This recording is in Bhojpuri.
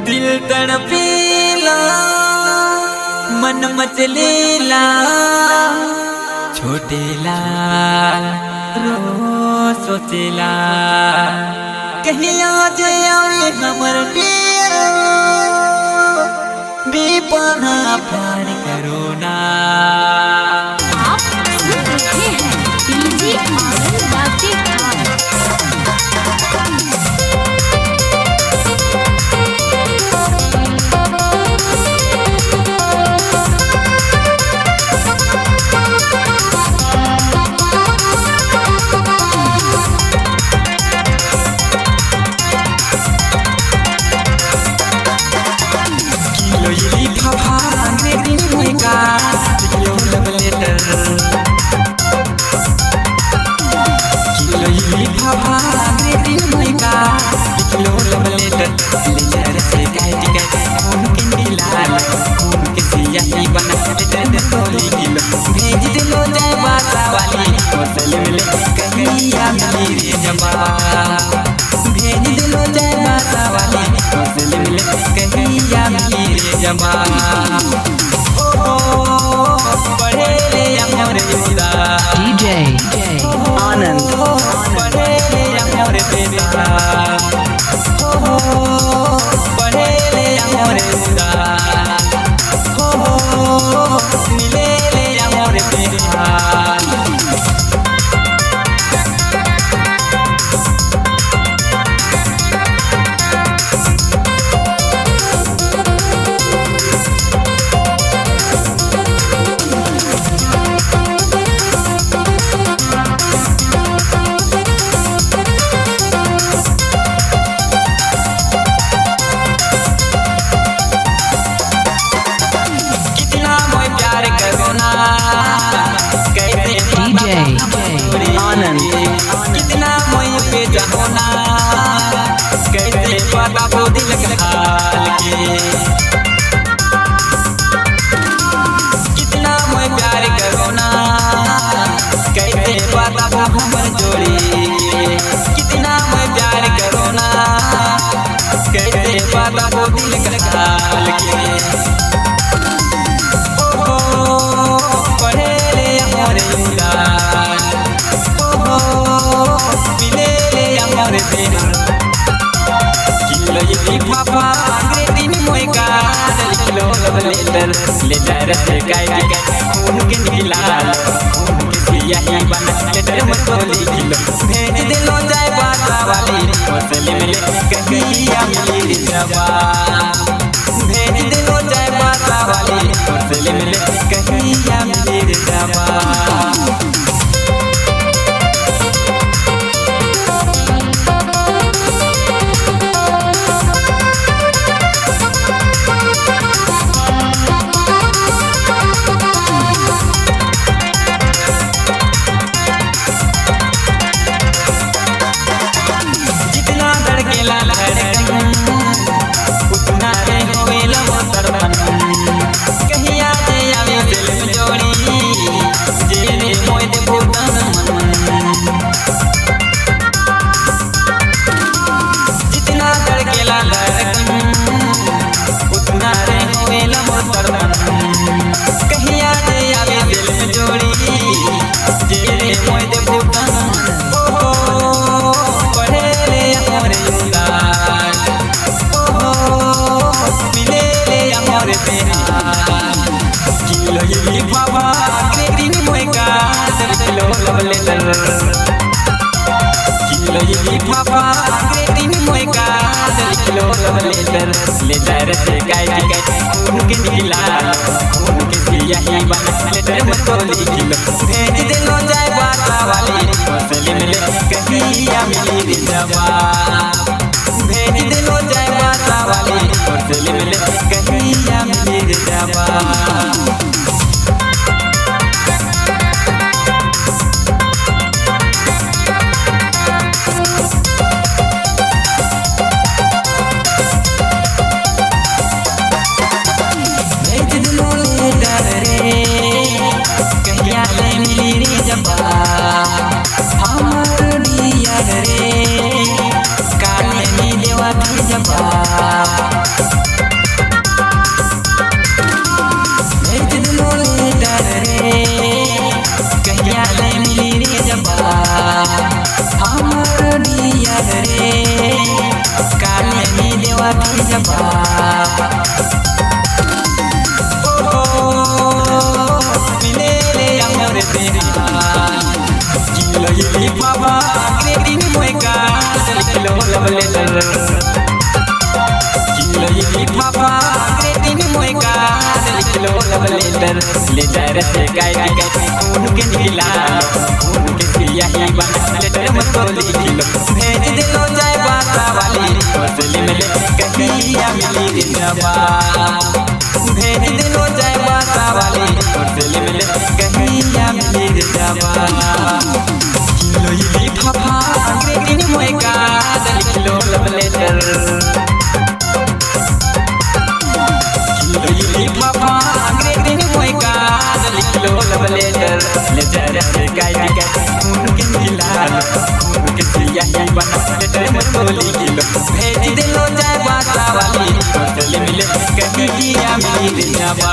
दिल तड़पेला मन मचलेला छोटेला रो सोचेला कहीं आज आवे हमर डेरा बेपना प्यार करो ना। आप सुन रहे हैं डीजे आनंद बातें भेज दिलो जय बासा वाली होटल में कहिया मेरी जमा भेज दिलो जय बासा वाली होटल में कहिया मेरी जमा पढ़े ले अमर बेटा DJ Anand पढ़े ले अमर बेटा पढ़े ले अमर बेटा मिले ले अमर बेटा। Anand कितना मोय पे जाना कैसे पता वो दिल का हाल के कितना मोय प्यार करो ना कैसे पता वो हमर जोड़ी कितना मोय प्यार करो ना कैसे पता वो दिल का हाल के पढ़े ले हमारे पापा दिन मोय का किलो लेटर लेटर से गाय उनके नीलाल उनके यही बना लेटर में तो लिखलो भेज दिलो जाय बासा वाली होटल में कहिया मेरी जवा भेज दिलो जाय बासा वाली होटल में कहिया मेरी जवा। उतना रे होवेला सरपन कहिया जे आवे दिल में जोड़ी जेने मोय दे भूतन जितना धड़केला धड़कन उतना रे होवेला सरपन कहिया जे आवे दिल में जोड़ी जेने मोय दे भूतन पढ़े ले हमरे बाबा के दिन मोय का किलो लेटर किलो ये पापा के दिन मोय का किलो लेटर लेटर से गाय उनके नीलाल उनके यही बना लेटर में तो लिखलो भेज दिलो जाय बासा वाली होटल में कहिया मेरी जवा भेज दिलो जाय बासा वाली होटल में कहिया मेरी जवा। जबा जबा मिले ले अमर तेरा किलो ये बाबा ग्रेटिंग मोएगा किलो लव लेटर किलो ये बाबा ग्रेटिंग मोएगा किलो लव लेटर ले जाए रसे गाय उनके निकला उनके सिया ही बना लेटर मत लिखिलो भेज दे लो जाए बासा वाली हौसले में ले कहिया मिली जबा भेज दे लो जाए बासा वाली हौसले में ले कहिया मिली जबा किलो ये पापा ग्रेटिंग मोएगा किलो लव लेटर किलो ये पापा ग्रेटिंग मोएगा किलो लव लेटर ले जा रे गाय उनके मिला उनके सिया ही बना लेटर मत लिखिलो भेज दे लो जाए बासा वाली हौसले में ले कहिया मिली जबा